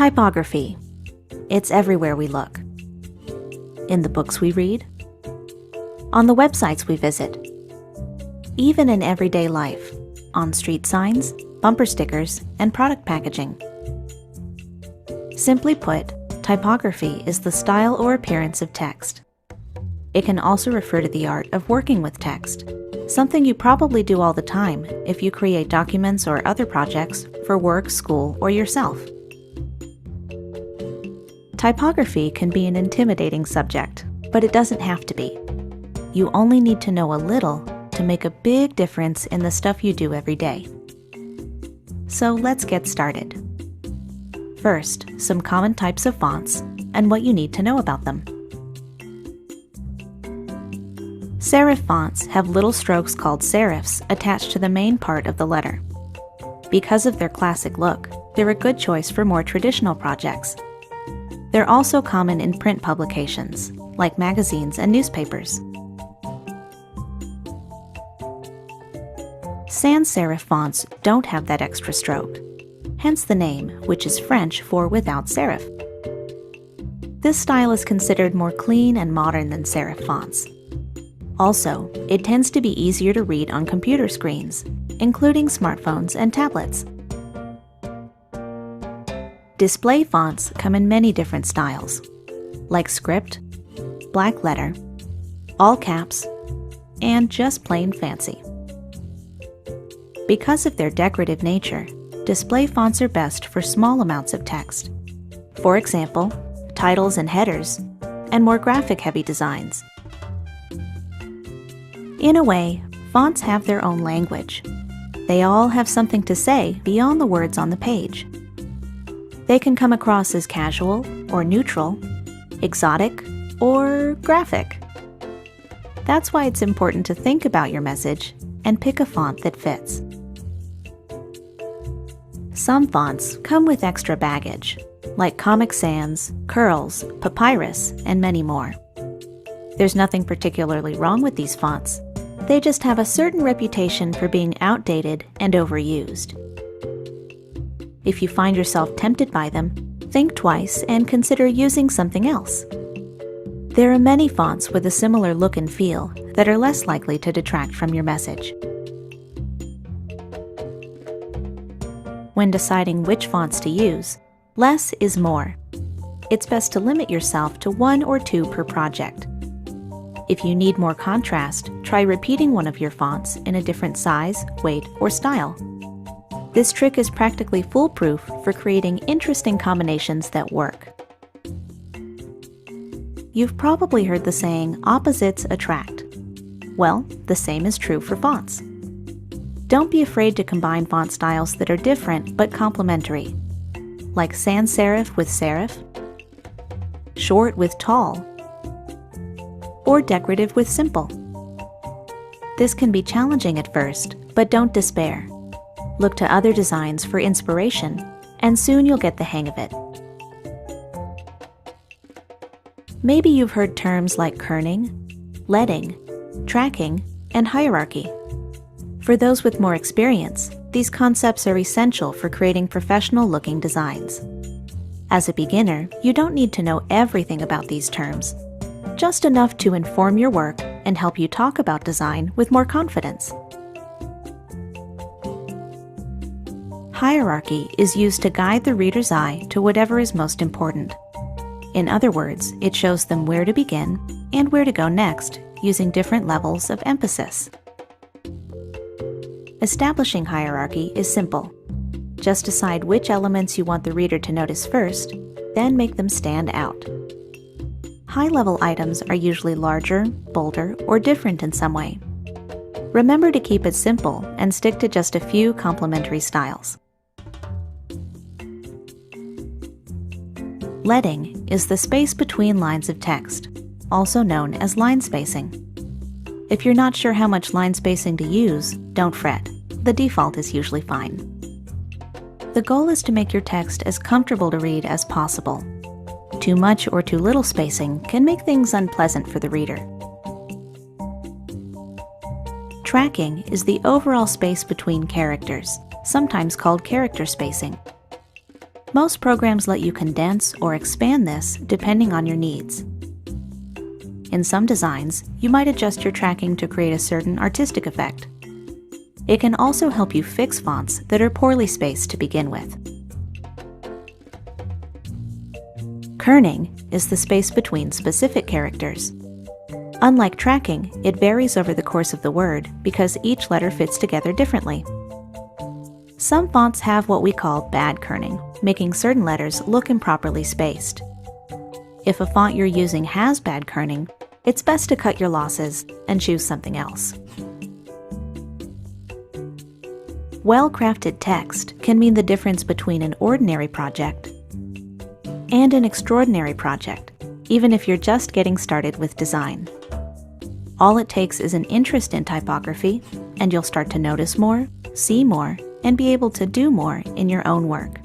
Typography. It's everywhere we look. In the books we read, on the websites we visit, even in everyday life, on street signs, bumper stickers, and product packaging. Simply put, typography is the style or appearance of text. It can also refer to the art of working with text, something you probably do all the time if you create documents or other projects for work, school, or yourself. Typography can be an intimidating subject, but it doesn't have to be. You only need to know a little to make a big difference in the stuff you do every day. So let's get started. First, some common types of fonts and what you need to know about them. Serif fonts have little strokes called serifs attached to the main part of the letter. Because of their classic look, they're a good choice for more traditional projects. They're also common in print publications, like magazines and newspapers. Sans serif fonts don't have that extra stroke, hence the name, which is French for without serif. This style is considered more clean and modern than serif fonts. Also, it tends to be easier to read on computer screens, including smartphones and tablets. Display fonts come in many different styles, like script, black letter, all caps, and just plain fancy. Because of their decorative nature, display fonts are best for small amounts of text. For example, titles and headers, and more graphic-heavy designs. In a way, fonts have their own language. They all have something to say beyond the words on the page. They can come across as casual or neutral, exotic or graphic. That's why it's important to think about your message and pick a font that fits. Some fonts come with extra baggage, like Comic Sans, Curls, Papyrus, and many more. There's nothing particularly wrong with these fonts. They just have a certain reputation for being outdated and overused. If you find yourself tempted by them, think twice and consider using something else. There are many fonts with a similar look and feel that are less likely to detract from your message. When deciding which fonts to use, less is more. It's best to limit yourself to 1 or 2 per project. If you need more contrast, try repeating one of your fonts in a different size, weight, or style. This trick is practically foolproof for creating interesting combinations that work. You've probably heard the saying, opposites attract. Well, the same is true for fonts. Don't be afraid to combine font styles that are different but complementary, like sans serif with serif, short with tall, or decorative with simple. This can be challenging at first, but don't despair. Look to other designs for inspiration, and soon you'll get the hang of it. Maybe you've heard terms like kerning, leading, tracking, and hierarchy. For those with more experience, these concepts are essential for creating professional-looking designs. As a beginner, you don't need to know everything about these terms, just enough to inform your work and help you talk about design with more confidence. Hierarchy is used to guide the reader's eye to whatever is most important. In other words, it shows them where to begin and where to go next, using different levels of emphasis. Establishing hierarchy is simple. Just decide which elements you want the reader to notice first, then make them stand out. High-level items are usually larger, bolder, or different in some way. Remember to keep it simple and stick to just a few complementary styles. Leading is the space between lines of text, also known as line spacing. If you're not sure how much line spacing to use, don't fret. The default is usually fine. The goal is to make your text as comfortable to read as possible. Too much or too little spacing can make things unpleasant for the reader. Tracking is the overall space between characters, sometimes called character spacing. Most programs let you condense or expand this depending on your needs. In some designs, you might adjust your tracking to create a certain artistic effect. It can also help you fix fonts that are poorly spaced to begin with. Kerning is the space between specific characters. Unlike tracking, it varies over the course of the word because each letter fits together differently. Some fonts have what we call bad kerning, making certain letters look improperly spaced. If a font you're using has bad kerning, it's best to cut your losses and choose something else. Well-crafted text can mean the difference between an ordinary project and an extraordinary project, even if you're just getting started with design. All it takes is an interest in typography, and you'll start to notice more, see more, and be able to do more in your own work.